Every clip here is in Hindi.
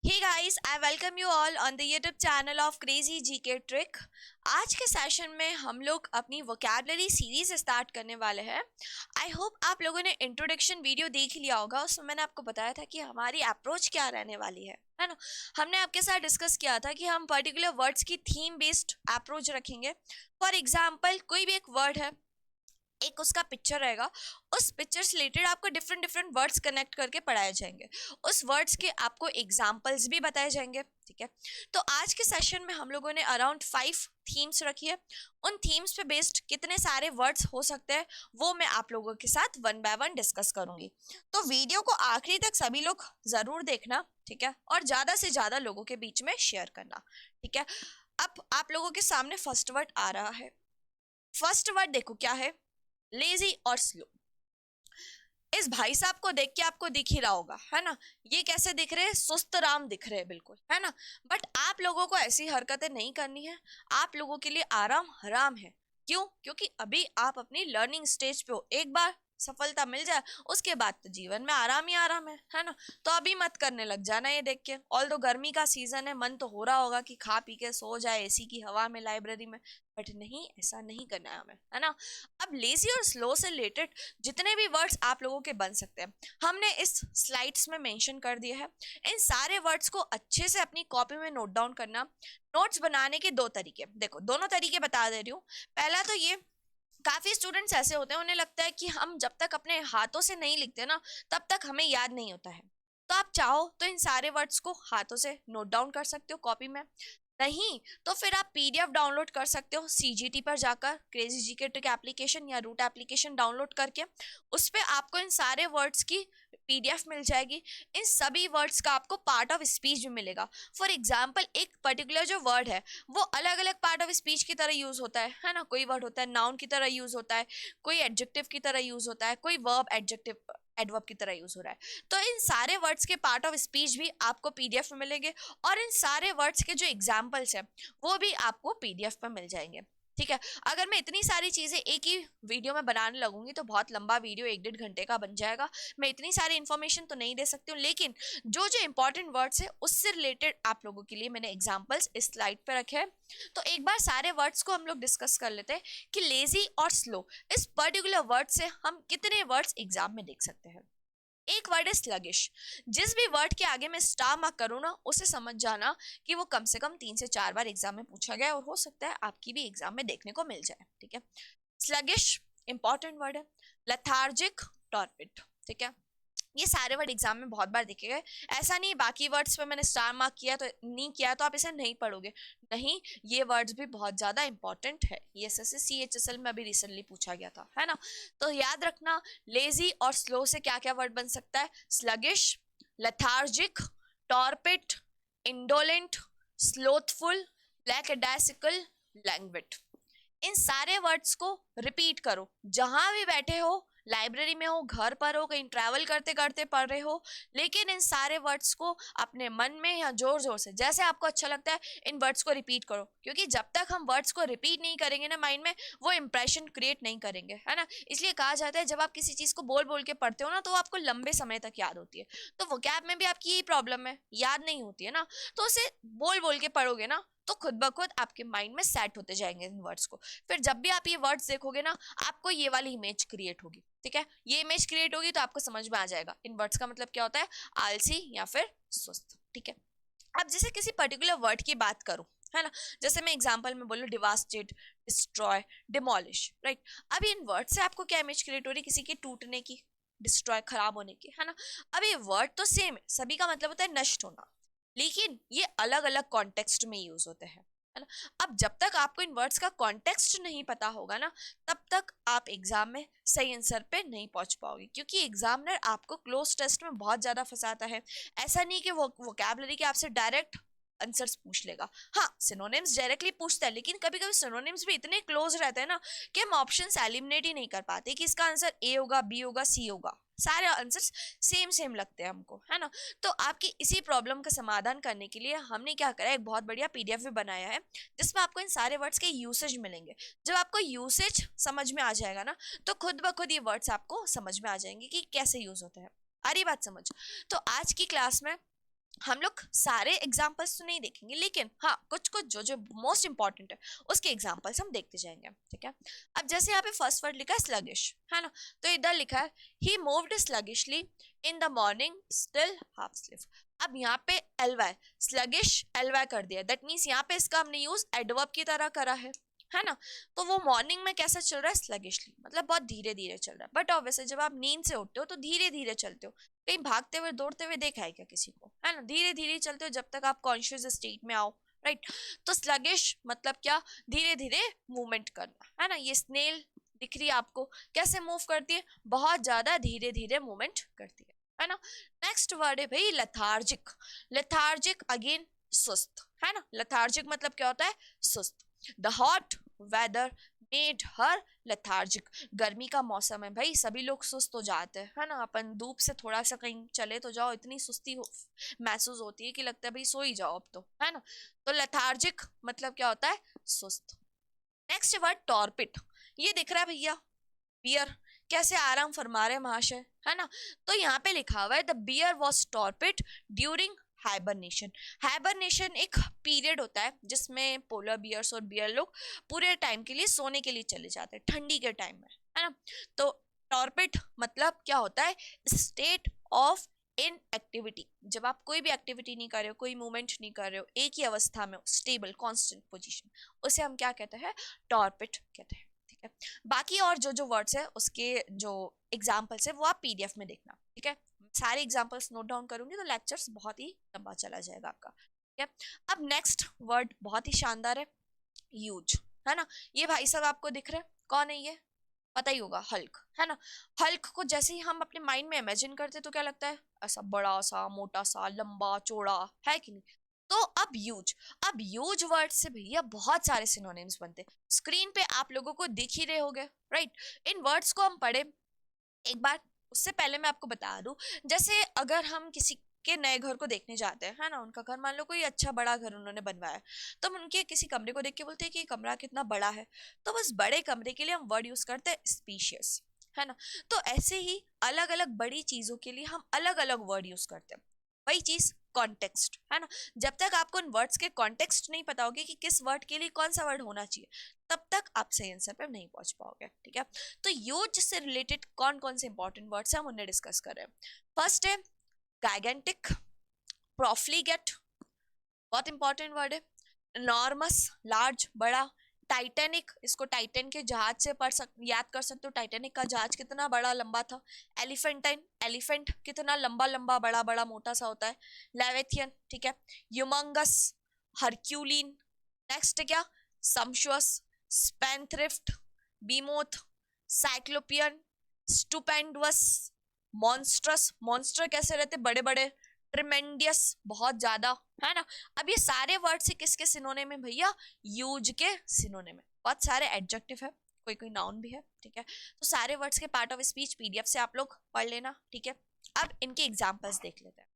Hey guys, I welcome you all on the YouTube channel of Crazy GK Trick। आज के सेशन में हम लोग अपनी वोकैबलरी सीरीज स्टार्ट करने वाले हैं। आई होप आप लोगों ने इंट्रोडक्शन वीडियो देख लिया होगा, उसमें मैंने आपको बताया था कि हमारी अप्रोच क्या रहने वाली है ना। हमने आपके साथ डिस्कस किया था कि हम पर्टिकुलर वर्ड्स की थीम बेस्ड अप्रोच रखेंगे। फॉर एग्जाम्पल, कोई भी एक वर्ड है, एक उसका पिक्चर रहेगा, उस पिक्चर से रिलेटेड आपको डिफरेंट डिफरेंट वर्ड्स कनेक्ट करके पढ़ाए जाएंगे, उस वर्ड्स के आपको एग्जाम्पल्स भी बताए जाएंगे। ठीक है, तो आज के सेशन में हम लोगों ने अराउंड 5 थीम्स रखी है। उन थीम्स पे बेस्ड कितने सारे वर्ड्स हो सकते हैं वो मैं आप लोगों के साथ वन बाय वन डिस्कस करूंगी। तो वीडियो को आखिरी तक सभी लोग जरूर देखना, ठीक है, और ज्यादा से ज्यादा लोगों के बीच में शेयर करना। ठीक है, अब आप लोगों के सामने फर्स्ट वर्ड आ रहा है। फर्स्ट वर्ड देखो क्या है, लेजी और स्लो। इस भाई साहब को देख के आपको दिख ही रहा होगा, है ना। ये कैसे दिख रहे हैं, सुस्त राम दिख रहे हैं बिल्कुल, है ना। बट आप लोगों को ऐसी हरकतें नहीं करनी है। आप लोगों के लिए आराम हराम है। क्यों? क्योंकि अभी आप अपनी लर्निंग स्टेज पे हो। एक बार सफलता मिल जाए उसके बाद तो जीवन में आराम ही आराम है ना। तो अभी मत करने लग जाना ये देख के। ऑल दो गर्मी का सीजन है, मन तो हो रहा होगा कि खा पी के सो जाए एसी की हवा में लाइब्रेरी में, बट नहीं, ऐसा नहीं करना है हमें, है ना। अब लेजी और स्लो से रिलेटेड जितने भी वर्ड्स आप लोगों के बन सकते हैं हमने इस स्लाइड्स में मेंशन कर दिए हैं। इन सारे वर्ड्स को अच्छे से अपनी कॉपी में नोट डाउन करना। नोट्स बनाने के दो तरीके, देखो दोनों तरीके बता दे रही हूँ। पहला तो ये, काफी स्टूडेंट्स ऐसे होते हैं उन्हें लगता है कि हम जब तक अपने हाथों से नहीं लिखते ना तब तक हमें याद नहीं होता है। तो आप चाहो तो इन सारे वर्ड्स को हाथों से नोट डाउन कर सकते हो कॉपी में। नहीं तो फिर आप पीडीएफ डाउनलोड कर सकते हो सीजीटी पर जाकर, क्रेजी जीके ट्रिक एप्लीकेशन या रूट एप्लीकेशन डाउनलोड करके। उस पे आपको इन सारे वर्ड्स की पीडीएफ मिल जाएगी। इन सभी वर्ड्स का आपको पार्ट ऑफ स्पीच भी मिलेगा। फॉर एग्जाम्पल, एक पर्टिकुलर जो वर्ड है वो अलग अलग पार्ट ऑफ स्पीच की तरह यूज होता है ना। कोई वर्ड होता है नाउन की तरह यूज होता है, कोई एडजेक्टिव की तरह यूज होता है, कोई वर्ब एडजेक्टिव एडवर्ब की तरह यूज हो रहा है। तो इन सारे वर्ड्स के पार्ट ऑफ स्पीच भी आपको पीडीएफ में मिलेंगे, और इन सारे वर्ड्स के जो एग्जाम्पल्स हैं वो भी आपको पीडीएफ पर मिल जाएंगे। ठीक है, अगर मैं इतनी सारी चीजें एक ही वीडियो में बनाने लगूंगी तो बहुत लंबा वीडियो 1-1.5 घंटे का बन जाएगा। मैं इतनी सारी इन्फॉर्मेशन तो नहीं दे सकती हूँ, लेकिन जो जो इंपॉर्टेंट वर्ड्स है उससे रिलेटेड आप लोगों के लिए मैंने एग्जाम्पल्स इस स्लाइड पे रखे हैं। तो एक बार सारे वर्ड्स को हम लोग डिस्कस कर लेते हैं कि लेजी और स्लो, इस पर्टिकुलर वर्ड से हम कितने वर्ड्स एग्जाम में देख सकते हैं। एक वर्ड है स्लगिश। जिस भी वर्ड के आगे मैं स्टार मार्क करूँ ना, उसे समझ जाना कि वो कम से कम 3 से 4 बार एग्जाम में पूछा गया और हो सकता है आपकी भी एग्जाम में देखने को मिल जाए। ठीक है, स्लगिश इंपॉर्टेंट वर्ड है। लथार्जिक, टॉर्पिड, ठीक है, ये सारे वर्ड एग्जाम में बहुत बार देखे गए। ऐसा नहीं बाकी वर्ड्स पे मैंने स्टार मार्क किया तो नहीं किया तो आप इसे नहीं पढ़ोगे, नहीं, ये वर्ड्स भी बहुत ज्यादा इंपॉर्टेंट है। ये एसएससी सीएचएसएल में अभी रिसेंटली पूछा गया था, है ना। तो याद रखना, लेजी और स्लो से क्या क्या वर्ड बन सकता है, स्लगिश, लथार्जिक, टॉर्पिड, इंडोलेंट, स्लोथफुल, लैकडाइसिकल, लैंग्विड। इन सारे वर्ड्स को रिपीट करो, जहां भी बैठे हो, लाइब्रेरी में हो, घर पर हो, कहीं ट्रैवल करते करते पढ़ रहे हो, लेकिन इन सारे वर्ड्स को अपने मन में या जोर जोर से जैसे आपको अच्छा लगता है इन वर्ड्स को रिपीट करो। क्योंकि जब तक हम वर्ड्स को रिपीट नहीं करेंगे ना माइंड में, वो इंप्रेशन क्रिएट नहीं करेंगे, है ना। इसलिए कहा जाता है जब आप किसी चीज को बोल बोल के पढ़ते हो ना तो वो आपको लंबे समय तक याद होती है। तो वोकैब में भी आपकी यही प्रॉब्लम है, याद नहीं होती है ना। तो उसे बोल बोल के पढ़ोगे ना तो खुद ब खुद आपके माइंड में सेट होते जाएंगे इन वर्ड्स को। फिर जब भी आप ये वर्ड्स देखोगे ना, आपको ये वाली इमेज क्रिएट होगी। ठीक है, ये इमेज क्रिएट होगी तो आपको समझ में आ जाएगा इन वर्ड्स का मतलब क्या होता है, आलसी या फिर सुस्त। ठीक है, अब जैसे किसी पर्टिकुलर वर्ड की बात करूं, है ना, जैसे मैं एग्जांपल में बोलूं डिवास्टेड, डिस्ट्रॉय, डिमोलिश, राइट। अब इन वर्ड से आपको क्या इमेज क्रिएट हो रही है, किसी के टूटने की, डिस्ट्रॉय खराब होने की, है ना। अब ये वर्ड तो सेम है, सभी का मतलब होता है नष्ट होना, लेकिन ये अलग अलग कॉन्टेक्स्ट में यूज होते हैं, है ना। अब जब तक आपको इन वर्ड्स का कॉन्टेक्स्ट नहीं पता होगा ना, तब तक आप एग्जाम में सही आंसर पे नहीं पहुंच पाओगे, क्योंकि एग्जामिनर आपको क्लोज टेस्ट में बहुत ज्यादा फंसाता है। ऐसा नहीं कि वो वोकैबुलरी के आपसे डायरेक्ट आंसर्स पूछ लेगा। हाँ, सिनोनिम्स डायरेक्टली पूछता है, लेकिन कभी कभी सिनोनिम्स भी इतने क्लोज रहते हैं ना कि हम ऑप्शंस एलिमिनेट ही नहीं कर पाते कि इसका आंसर ए होगा, बी होगा, सी होगा। सारे आंसर्स सेम सेम लगते हैं हमको, है ना। तो आपकी इसी प्रॉब्लम का समाधान करने के लिए हमने क्या करा, एक बहुत बढ़िया पीडीएफ भी बनाया है जिसमें आपको इन सारे वर्ड्स के यूसेज मिलेंगे। जब आपको यूसेज समझ में आ जाएगा ना तो खुद ब खुद ये वर्ड्स आपको समझ में आ जाएंगे कि कैसे यूज होते हैं। आ रही बात समझ? तो आज की क्लास में हम लोग सारे एग्जाम्पल्स तो नहीं देखेंगे, लेकिन हाँ कुछ कुछ जो जो मोस्ट इंपॉर्टेंट है उसके एग्जाम्पल्स हम देखते जाएंगे, ठीक है। अब जैसे यहाँ पे फर्स्ट वर्ड लिखा है स्लगिश, है ना, तो इधर लिखा है he moved sluggishly in the morning still half sleeve. अब यहाँ पे एलवाई, स्लगिश एलवाई कर दिया, दैट मीन्स यहाँ पे इसका हमने यूज एडवर्ब की तरह करा है ना। तो वो मॉर्निंग में कैसा चल रहा है, स्लगिशली, मतलब बहुत धीरे धीरे चल रहा है। बट ऑब्वियसली जब आप नींद से उठते हो तो धीरे धीरे चलते हो, कहीं भागते हुए दौड़ते हुए देखा है क्या किसी को, है ना, धीरे धीरे चलते हो जब तक आप कॉन्शियस स्टेट में आओ, राइट। तो स्लगिश मतलब क्या, धीरे धीरे मूवमेंट करना, है ना। ये स्नेल दिख रही है आपको, कैसे मूव करती है, बहुत ज्यादा धीरे धीरे मूवमेंट करती है ना। नेक्स्ट वर्ड है भाई लेथार्जिक। लेथार्जिक अगेन सुस्त, है ना। लेथार्जिक मतलब क्या होता है, सुस्त। The hot weather made her lethargic. गर्मी का मौसम है भाई, सभी लोग सुस्त हो जाते हैं, है ना। अपन धूप से थोड़ा सा कहीं चले तो जाओ, इतनी सुस्ती महसूस होती है कि लगता है भाई सो ही जाओ अब तो, है ना। तो लेथार्जिक मतलब क्या होता है, सुस्त। नेक्स्ट वर्ड टॉर्पिड, ये दिख रहा है भैया, बियर, कैसे आराम फरमा रहे महाशय, है ना। तो यहाँ पे लिखा हुआ है the bear was torpid during hibernation. Hibernation एक पीरियड होता है जिसमें पोलर बियर्स और बियर लोग पूरे टाइम के लिए सोने के लिए चले जाते हैं, ठंडी के टाइम में, है ना। तो टॉर्पिड मतलब क्या होता है, स्टेट ऑफ इन एक्टिविटी, जब आप कोई भी एक्टिविटी नहीं कर रहे हो, कोई मूवमेंट नहीं कर रहे हो, एक ही अवस्था में स्टेबल कॉन्स्टेंट पोजिशन, उसे हम क्या कहते हैं, टॉर्पिड कहते हैं, ठीक है। बाकी और जो जो वर्ड्स है उसके जो एग्जाम्पल्स है वो आप पीडीएफ में देखना, ठीक है। सारे एग्जाम्पल्स नोट डाउन करूंगी तो लेक्चर्स बहुत ही लंबा चला जाएगा आपका, ठीक है। अब नेक्स्ट वर्ड बहुत ही शानदार है, ह्यूज, है ना। ये भाई साहब आपको दिख रहे हैं, कौन है ये, पता ही होगा, हल्क, है ना। हल्क को जैसे ही हम अपने माइंड में इमेजिन करते तो क्या लगता है, ऐसा बड़ा सा मोटा सा लंबा चौड़ा, है कि नहीं। तो अब यूज वर्ड से भैया बहुत सारे सिनोनिम्स बनते हैं, स्क्रीन पे आप लोगों को दिख ही रहे होंगे, राइट। इन वर्ड्स को हम पढ़े एक बार, उससे पहले मैं आपको बता दूं, जैसे अगर हम किसी के नए घर को देखने जाते हैं, है ना, उनका घर मान लो कोई अच्छा बड़ा घर उन्होंने बनवाया, तो हम उनके किसी कमरे को देख के बोलते हैं कि ये कमरा कितना बड़ा है, तो बस बड़े कमरे के लिए हम वर्ड यूज करते हैं स्पीशियस, है ना। तो ऐसे ही अलग अलग बड़ी चीजों के लिए हम अलग अलग वर्ड यूज करते हैं, वही चीज कॉन्टेक्स्ट, है ना। जब तक आपको उन वर्ड्स के कॉन्टेक्स्ट नहीं पता होगी कि किस वर्ड के लिए कौन सा वर्ड होना चाहिए, तब तक आप सही आंसर पे नहीं पहुंच पाओगे, ठीक है। तो यूज से रिलेटेड कौन कौन से इंपॉर्टेंट वर्ड्स हैं हम उन्हें डिस्कस कर रहे हैं। फर्स्ट है गाइगेंटिक, प्रोफ्लीगेट, बहुत इंपॉर्टेंट वर्ड है। नॉर्मस लार्ज बड़ा, टाइटैनिक, इसको टाइटन के जहाज से याद कर सकते हो, टाइटैनिक का जहाज कितना बड़ा लंबा था। एलिफेंटाइन, एलिफेंट कितना लंबा लंबा बड़ा बड़ा मोटा सा होता है। लेवेथियन, ठीक है। यूमंगस, हरक्यूलिन। नेक्स्ट क्या, सम्शुअस, स्पेंथ्रिफ्ट, बीमोथ, साइक्लोपियन, स्टुपेंडवस, मॉन्स्ट्रस, मॉन्स्टर कैसे रहते बड़े बड़े, ट्रिमेंडियस बहुत ज्यादा, है ना। अब ये सारे वर्ड से किसके सिनोनिम में भैया, यूज के सिनोनिम में। बहुत सारे एडजेक्टिव है, कोई कोई नाउन भी है, ठीक है। तो सारे वर्ड्स के पार्ट ऑफ स्पीच पीडीएफ से आप लोग पढ़ लेना, ठीक है। अब इनके एग्जांपल्स देख लेते हैं।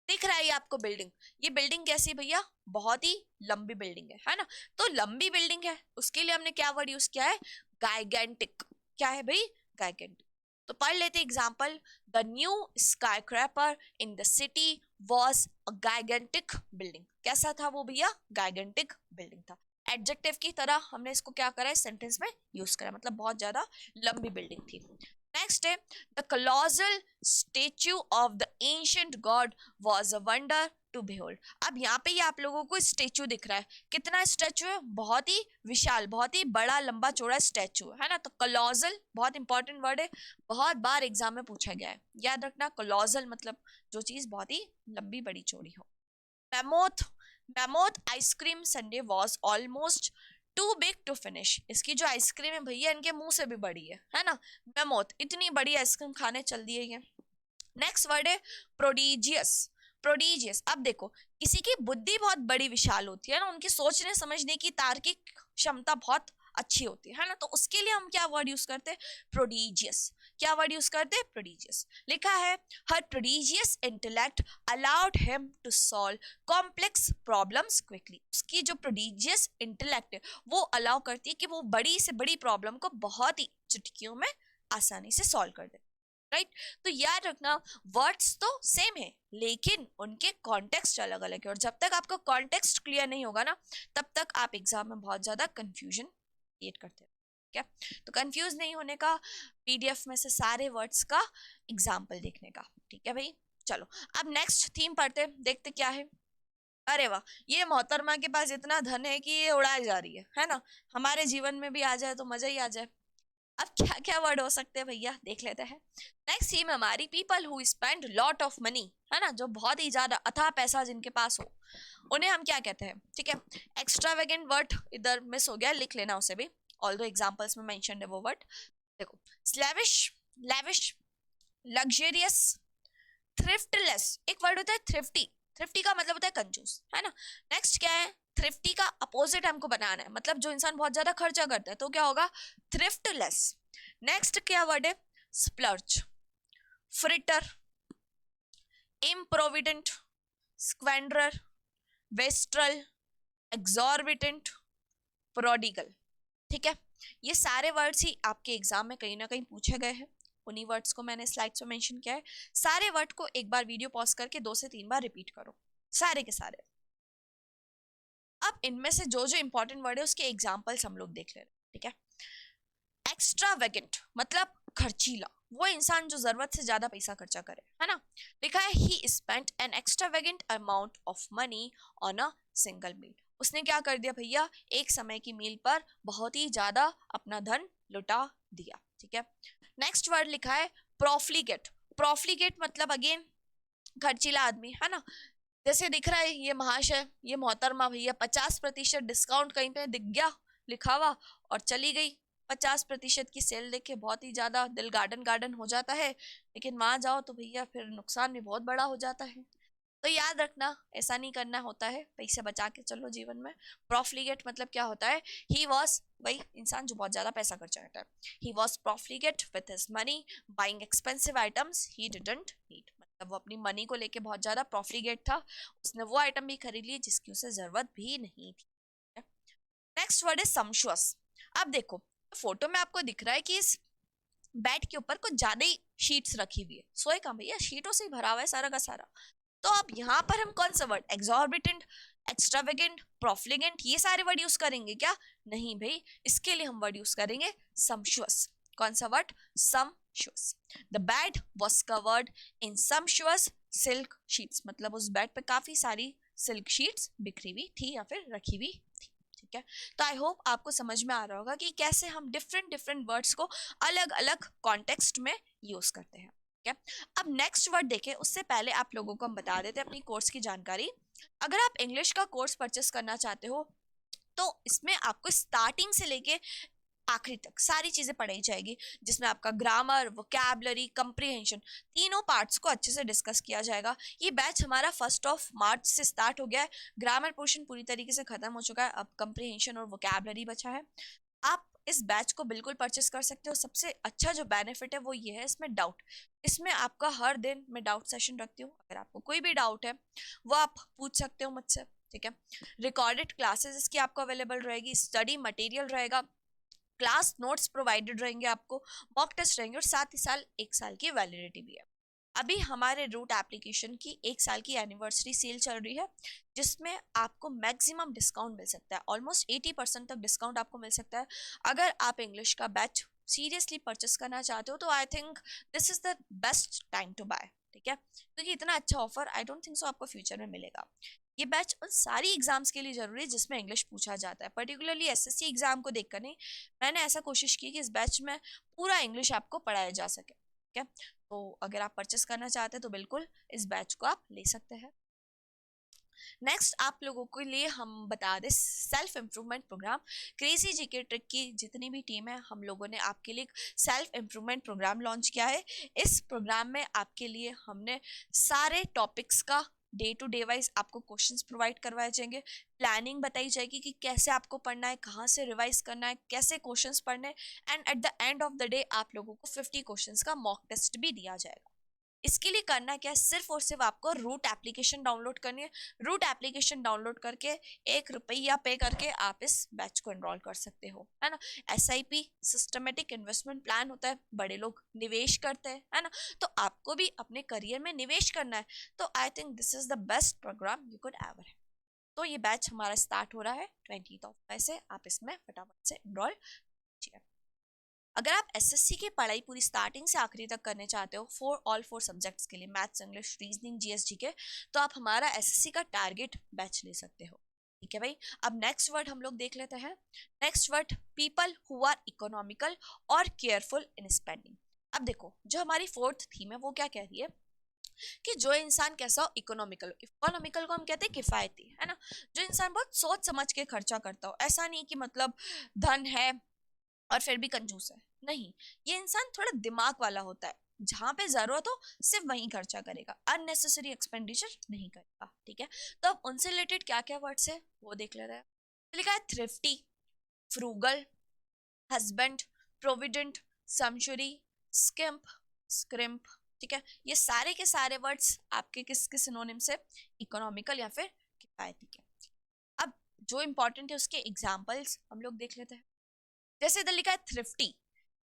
दिख रहा है ये आपको बिल्डिंग, ये बिल्डिंग कैसी है भैया, बहुत ही लंबी बिल्डिंग है ना। तो लंबी बिल्डिंग है उसके लिए हमने क्या वर्ड यूज किया है, गाइगेंटिक। क्या है भाई, गाइगेंटिक। तो पढ़ लेते example, the new skyscraper in the city was a gigantic building. कैसा था वो भैया, गाइगेंटिक बिल्डिंग था। एडजेक्टिव की तरह हमने इसको क्या करा है, सेंटेंस में यूज करा, मतलब बहुत ज्यादा लंबी बिल्डिंग थी। नेक्स्ट है the colossal statue of the ancient god was a wonder to behold. अब यहाँ पे ये आप लोगों को स्टेच्यू दिख रहा है, कितना स्टेच्यू है, बहुत ही विशाल, बहुत ही बड़ा लंबा चौड़ा स्टेच्यू है ना। तो कॉलोसल बहुत इंपॉर्टेंट वर्ड है, बहुत बार एग्जाम में पूछा गया है, याद रखना। कॉलोसल मतलब जो चीज बहुत ही लंबी बड़ी चौड़ी हो। Mammoth, mammoth ice cream sundae was almost too big to finish. इसकी जो आइसक्रीम है भैया इनके मुंह से भी बड़ी है ना। मैमोथ, इतनी बड़ी आइसक्रीम खाने चल दिए ये। नेक्स्ट वर्ड है प्रोडिजियस, प्रोडिजियस। अब देखो किसी की बुद्धि बहुत बड़ी विशाल होती है ना, उनकी सोचने समझने की तार्किक क्षमता बहुत अच्छी होती है ना, तो उसके लिए हम क्या वर्ड यूज करते हैं, प्रोडिजियस। क्या वर्ड यूज करते हैं, प्रोडिजियस। लिखा है her prodigious intellect allowed him to solve complex problems quickly. उसकी जो प्रोडिजियस इंटेलेक्ट है वो अलाउ करती है कि वो बड़ी से बड़ी प्रॉब्लम को बहुत ही चुटकियों में आसानी से सॉल्व कर दे। राइट। तो याद रखना, वर्ड्स तो सेम है लेकिन उनके कॉन्टेक्स्ट अलग अलग है, और जब तक आपका कॉन्टेक्स्ट क्लियर नहीं होगा ना, तब तक आप एग्जाम में बहुत ज्यादा कंफ्यूजन क्रिएट करते हैं। ठीक है, तो कंफ्यूज नहीं होने का, पीडीएफ में से सारे वर्ड्स का एग्जाम्पल देखने का। ठीक है भाई, चलो अब नेक्स्ट थीम पढ़ते, देखते क्या है। अरे वाह, ये मोहतरमा के पास इतना धन है कि ये उड़ाई जा रही है ना। हमारे जीवन में भी आ जाए तो मजा ही आ जाए। अब क्या क्या वर्ड हो सकते हैं भैया, देख लेते हैं। नेक्स्ट थीम हमारी, people who spend lot of money, है ना, जो बहुत ही ज्यादा अथाह पैसा जिनके पास हो, उन्हें हम क्या कहते हैं। ठीक है, एक्स्ट्रावेगेंट वर्ड इधर मिस हो गया, लिख लेना उसे भी, ऑल दो एग्जाम्पल्स में मेंशन है वो वर्ड। देखो, स्लेविश, लेविश, लग्जरियस, थ्रिफ्टलेस। एक वर्ड होता है थ्रिफ्टी, थ्रिफ्टी का मतलब होता है कंजूस, है ना। नेक्स्ट क्या है, थ्रिफ्टी का अपोजिट हमको बनाना है, मतलब जो इंसान बहुत ज्यादा खर्चा करता है, तो क्या होगा, थ्रिफ्टलेस। नेक्स्ट क्या वर्ड है, splurge, fritter, improvident, squander, wastrel, exorbitant, prodigal. ठीक है, ये सारे वर्ड्स ही आपके एग्जाम में कहीं ना कहीं पूछे गए हैं, उन्हीं वर्ड्स को मैंने स्लाइड्स में मेंशन किया है। सारे वर्ड को एक बार वीडियो पॉज करके 2 से 3 बार रिपीट करो, सारे के सारे। अब इनमें से जो जो इंपॉर्टेंट वर्ड है उसके एग्जाम्पल्स हम लोग देख ले रहे हैं। ठीक है, एक्स्ट्रावेगेंट मतलब खर्चीला, वो इंसान जो जरूरत से ज्यादा पैसा खर्चा करे, है ना। लिखा है he spent an extravagant amount of money on a single meal, उसने क्या कर दिया भैया, एक समय की मील पर बहुत ही ज्यादा अपना धन लुटा दिया। ठीक है, नेक्स्ट वर्ड लिखा है प्रोफ्लीगेट, प्रोफ्लीगेट मतलब अगेन खर्चीला आदमी, है ना। जैसे दिख रहा है ये महाशय, ये मोहतरमा भैया 50% डिस्काउंट कहीं पे दिख गया लिखा हुआ और चली गई, 50% की सेल देख के बहुत ही ज्यादा दिल गार्डन गार्डन हो जाता है, लेकिन वहां जाओ तो भैया फिर नुकसान भी बहुत बड़ा हो जाता है। तो याद रखना, ऐसा नहीं करना होता है, पैसे बचा के चलो जीवन में। प्रॉफलीगेट मतलब क्या होता है, ही वॉज, वही इंसान जो बहुत ज्यादा पैसा खर्चा करता है, he was profligate with his money buying expensive items he didn't need, मतलब वो अपनी मनी को लेके बहुत ज्यादा प्रॉफलीगेट था, उसने वो आइटम भी खरीद ली जिसकी उसे जरूरत भी नहीं थी। Next word is sumptuous. अब देखो, फोटो में आपको दिख रहा है कि इस बेड के ऊपर कुछ ज्यादा ही शीट्स रखी हुई है, सोए कहाँ भैया, शीटों से ही भरा हुआ है सारा का सारा। तो अब यहाँ पर हम कौन सा वर्ड, एक्सॉर्बिटेंट, एक्स्ट्रावेगेंट, प्रोफ्लिगेंट, ये सारे वर्ड यूज करेंगे क्या, नहीं भाई, इसके लिए हम वर्ड यूज करेंगे सम्शुअस। कौन सा word, sumptuous. The bed was covered in sumptuous silk sheets, मतलब उस बेड पे काफी सारी सिल्क शीट्स बिखरी हुई थी या फिर रखी हुई थी। ठीक है, तो आई होप आपको समझ में आ रहा होगा कि कैसे हम डिफरेंट डिफरेंट वर्ड्स को अलग अलग कॉन्टेक्स्ट में यूज करते हैं। ठीक है, अब नेक्स्ट वर्ड देखें उससे पहले आप लोगों को हम बता देते हैं अपनी कोर्स की जानकारी। अगर आप इंग्लिश का कोर्स परचेस करना चाहते हो तो इसमें आपको स्टार्टिंग से लेके आखिरी तक सारी चीजें पढ़ाई जाएगी, जिसमें आपका ग्रामर, वोकैबुलरी, कंप्रीहेंशन, तीनों पार्ट्स को अच्छे से डिस्कस किया जाएगा। ये बैच हमारा 1 मार्च से स्टार्ट हो गया है, ग्रामर पोर्शन पूरी तरीके से खत्म हो चुका है, अब कंप्रीहेंशन और वोकैबुलरी बचा है। आप इस बैच को बिल्कुल परचेस कर सकते हो। सबसे अच्छा जो बेनिफिट है वो ये है, इसमें डाउट, इसमें आपका हर दिन मैं डाउट सेशन रखती हूँ, अगर आपको कोई भी डाउट है वो आप पूछ सकते हो मुझसे। ठीक है, रिकॉर्डेड क्लासेस इसकी आपको अवेलेबल रहेगी, स्टडी मटेरियल रहेगा, क्लास नोट्स प्रोवाइडेड रहेंगे आपको, मॉक टेस्ट रहेंगे, और साथ ही साल 1 साल की वैलिडिटी भी है। अभी हमारे रूट एप्लीकेशन की 1 साल की एनिवर्सरी सेल चल रही है, जिसमें आपको मैक्सिमम डिस्काउंट मिल सकता है, ऑलमोस्ट 80% तक डिस्काउंट आपको मिल सकता है। अगर आप इंग्लिश का बैच सीरियसली परचेस करना चाहते हो तो I think this is the best time to buy. ठीक है, क्योंकि इतना अच्छा offer I don't think so आपको फ्यूचर में मिलेगा। ये बैच उन सारी एग्जाम्स के लिए जरूरी है जिसमें इंग्लिश पूछा जाता है, पर्टिकुलरली एसएससी एग्जाम को देखकर नहीं, मैंने ऐसा कोशिश की कि इस बैच में पूरा इंग्लिश आपको पढ़ाया जा सके। ठीक है, तो अगर आप परचेस करना चाहते हैं तो बिल्कुल इस बैच को आप ले सकते हैं। नेक्स्ट आप लोगों के लिए हम बता दें self improvement programme, crazy GK trick की जितनी भी टीम है, हम लोगों ने आपके लिए सेल्फ इम्प्रूवमेंट प्रोग्राम लॉन्च किया है। इस प्रोग्राम में आपके लिए हमने सारे टॉपिक्स का डे टू डे वाइज आपको क्वेश्चंस प्रोवाइड करवाए जाएंगे, प्लानिंग बताई जाएगी कि कैसे आपको पढ़ना है, कहाँ से रिवाइज करना है, कैसे क्वेश्चंस पढ़ने, and at the end of the day आप लोगों को 50 क्वेश्चंस का मॉक टेस्ट भी दिया जाएगा। इसके लिए करना क्या है, सिर्फ और सिर्फ आपको रूट एप्लीकेशन डाउनलोड करनी है। रूट एप्लीकेशन डाउनलोड करके 1 रुपया पे करके आप इस बैच को एनरोल कर सकते हो, है ना। SIP सिस्टमेटिक इन्वेस्टमेंट प्लान होता है, बड़े लोग निवेश करते हैं, है ना। तो आपको भी अपने करियर में निवेश करना है, तो I think this is the best programme you could ever है। तो ये बैच हमारा स्टार्ट हो रहा है 20 मई से, आप इसमें फटाफट से एनरोल कीजिए। अगर आप SSC की पढ़ाई पूरी स्टार्टिंग से आखिरी तक करने चाहते हो ऑल फोर सब्जेक्ट्स के लिए, maths, English, reasoning, GS GK, तो आप हमारा SSC का टारगेट बैच ले सकते हो। ठीक है भाई। अब नेक्स्ट वर्ड हम लोग देख लेते हैं। Next word, people who are economical और केयरफुल इन स्पेंडिंग। अब देखो, जो हमारी फोर्थ थीम है वो क्या कह रही है कि जो इंसान कैसा हो, इकोनॉमिकल। इकोनॉमिकल को हम कहते हैं किफायती, है ना। जो इंसान बहुत सोच समझ के खर्चा करता हो, ऐसा नहीं कि मतलब धन है और फिर भी कंजूस है, नहीं। ये इंसान थोड़ा दिमाग वाला होता है, जहां पे जरूरत हो सिर्फ वहीं खर्चा करेगा, अननेसेसरी एक्सपेंडिचर नहीं करेगा। ठीक है। तो अब उनसे रिलेटेड क्या क्या वर्ड्स है वो देख लेते हैं। लिखा है थ्रिफ्टी, फ्रूगल, हस्बैंड, प्रोविडेंट, समशुरी, स्किम्प, स्क्रिम्प। ठीक है। ये सारे के सारे वर्ड्स आपके किस किस सिनोनिम से, इकोनॉमिकल या फिर किफायती के। अब जो इंपॉर्टेंट है उसके एग्जाम्पल्स हम लोग देख लेते हैं। जैसे इधर लिखा है थ्रिफ्टी,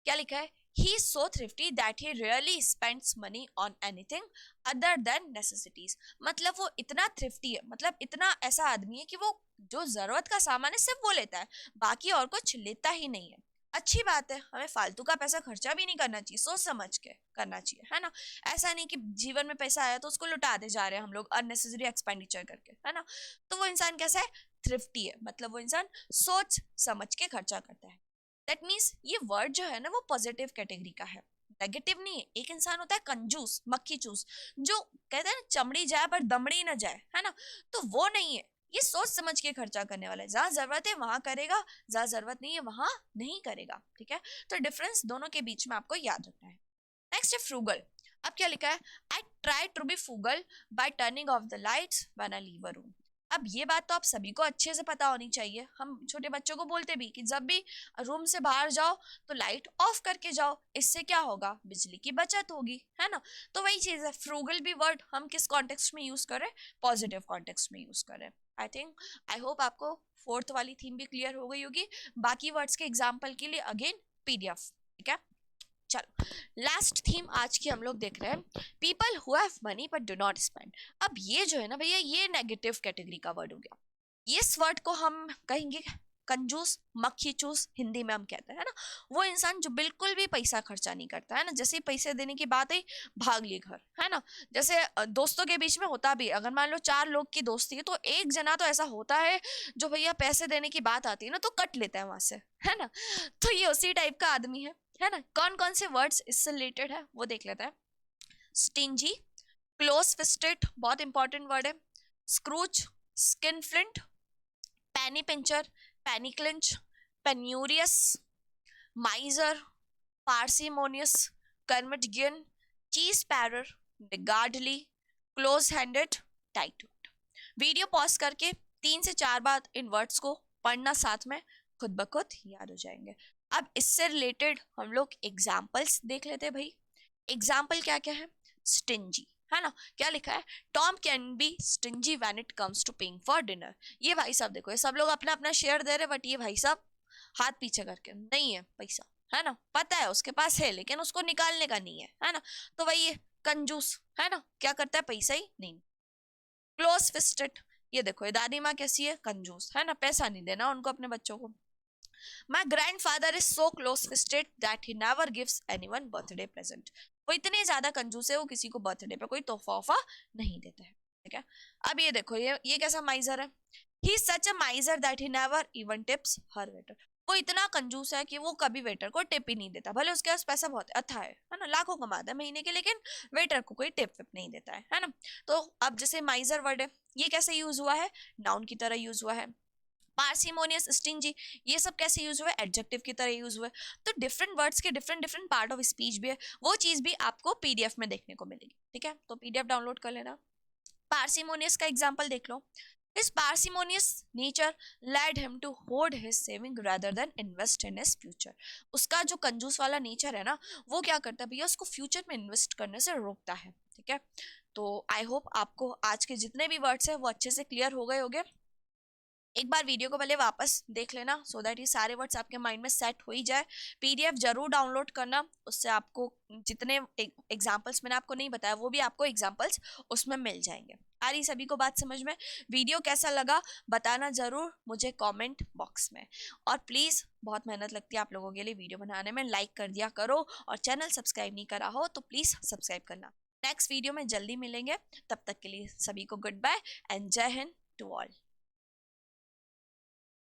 क्या लिखा है, he is so thrifty that he rarely spends money on anything other than necessities। मतलब वो इतना thrifty है, मतलब इतना ऐसा आदमी है कि वो जो जरूरत का सामान है सिर्फ वो लेता है, बाकी और कुछ लेता ही नहीं है। अच्छी बात है, हमें फालतू का पैसा खर्चा भी नहीं करना चाहिए, सोच समझ के करना चाहिए, है ना। ऐसा नहीं कि जीवन में पैसा आया तो उसको लुटाते जा रहे हैं हम लोग अननेसेसरी एक्सपेंडिचर करके, है ना। तो वो इंसान कैसा है, थ्रिफ्टी है, मतलब वो इंसान सोच समझ के खर्चा करता है। दैट मीन्स ये वर्ड जो है ना वो पॉजिटिव कैटेगरी का है, नेगेटिव नहीं है। एक इंसान होता है कंजूस, मक्खी चूस, जो कहते हैं ना चमड़ी जाए पर दमड़ी ना जाए, है ना। तो वो नहीं है, ये सोच समझ के खर्चा करने वाला है, जहां जरूरत है वहां करेगा, जहां जरूरत नहीं है वहां नहीं करेगा। ठीक है। तो डिफरेंस दोनों के बीच में आपको याद रखना है। नेक्स्ट है फ्रूगल। अब क्या लिखा है, I try to be frugal by turning off the lights when I leave a room. अब ये बात तो आप सभी को अच्छे से पता होनी चाहिए, हम छोटे बच्चों को बोलते भी कि जब भी रूम से बाहर जाओ तो लाइट ऑफ करके जाओ, इससे क्या होगा, बिजली की बचत होगी, है ना। तो वही चीज है, फ्रूगल भी वर्ड हम किस कॉन्टेक्स्ट में यूज करें, पॉजिटिव कॉन्टेक्स्ट में यूज करें। आई थिंक, आई होप आपको फोर्थ वाली थीम भी क्लियर हो गई होगी। बाकी वर्ड्स के एग्जाम्पल के लिए अगेन PDF। ठीक है। चलो, लास्ट थीम आज की हम लोग देख रहे हैं, people who have money but do not spend. अब ये जो है ना भैया, ये नेगेटिव कैटेगरी का वर्ड हो गया। इस वर्ड को हम कहेंगे कंजूस, मक्खी चूस, हिंदी में हम कहते हैं ना। वो इंसान जो बिल्कुल भी पैसा खर्चा नहीं करता है ना, जैसे ही पैसे देने की बात आई भाग लिए घर, है ना। जैसे दोस्तों के बीच में होता भी, अगर मान लो 4 लोग की दोस्ती है तो एक जना तो ऐसा होता है जो भैया पैसे देने की बात आती है ना तो कट लेता है वहां से, है ना। तो ये उसी टाइप का आदमी है ना। कौन कौन से वर्ड्स इससे रिलेटेड है वो देख लेते हैं। स्टिंजी, क्लोज फिस्टेड, बहुत इंपॉर्टेंट वर्ड है। Scrooge, skinflint, penny pincher, penny clinch, penurious, miser, parsimonious, curmudgeon, cheeseparer, niggardly, close handed, tight. Video pause करके 3 से 4 बार इन वर्ड्स को पढ़ना, साथ में खुद ब खुद याद हो जाएंगे। अब इससे रिलेटेड हम लोग एग्जाम्पल्स देख लेते हैं भाई। एग्जाम्पल क्या क्या है, स्टिंजी, है ना। क्या लिखा है, Tom can be stingy when it comes to paying for dinner. ये भाई साहब देखो, ये सब लोग अपना अपना शेयर दे रहे हैं, बट ये भाई साहब हाथ पीछे करके नहीं है पैसा, है ना। पता है उसके पास है लेकिन उसको निकालने का नहीं है ना। तो वही है कंजूस, है ना, क्या करता है, पैसा ही नहीं। क्लोज फिस्टेड, ये देखो ये दादी माँ कैसी है, कंजूस, है ना, पैसा नहीं देना उनको अपने बच्चों को। My grandfather is so close-fisted that he never gives anyone birthday present। वो इतने ज्यादा कंजूस है, वो किसी को बर्थडे पे कोई तोहफा वोफा नहीं देते हैं। ठीक है। अब ये देखो, ये कैसा माइजर है, he is such a miser that he never even tips her waiter। वो इतना कंजूस है कि वो कभी वेटर को टिप ही नहीं देता, भले उसके पास पैसा बहुत अच्छा है ना, लाखों कमाता है महीने के, लेकिन वेटर को कोई टिप विप नहीं देता है ना। तो अब जैसे माइजर वर्ड है, ये कैसे यूज हुआ है, नाउन की तरह यूज हुआ है। पार्सिमोनियस, स्टिंजी, ये सब कैसे यूज हुआ है, एडजेक्टिव की तरह यूज हुआ है। तो डिफरेंट वर्ड्स के different different part of speech भी है, वो चीज भी आपको PDF में देखने को मिलेगी। ठीक है। तो PDF डाउनलोड कर लेना। पार्सिमोनियस का एग्जांपल देख लो, His parsimonious nature led him to hoard his saving rather than invest in his future. उसका जो कंजूस वाला नेचर है ना, वो क्या करता है भैया, उसको फ्यूचर में इन्वेस्ट करने से रोकता है। ठीक है, तो आई होप आपको आज के जितने भी वर्ड्स हैं वो अच्छे से क्लियर हो गए होंगे। एक बार वीडियो को पहले वापस देख लेना सो दैट ये सारे वर्ड्स आपके माइंड में सेट हो ही जाए। पीडीएफ जरूर डाउनलोड करना, उससे आपको जितने एग्जांपल्स मैंने आपको नहीं बताया वो भी आपको एग्जांपल्स उसमें मिल जाएंगे। आ रही सभी को बात समझ में? वीडियो कैसा लगा बताना जरूर मुझे कमेंट बॉक्स में। और प्लीज़, बहुत मेहनत लगती है आप लोगों के लिए वीडियो बनाने में, लाइक कर दिया करो, और चैनल सब्सक्राइब नहीं करा हो तो प्लीज़ सब्सक्राइब करना। नेक्स्ट वीडियो में जल्दी मिलेंगे, तब तक के लिए सभी को गुड बाय एंड जय हिंद टू ऑल।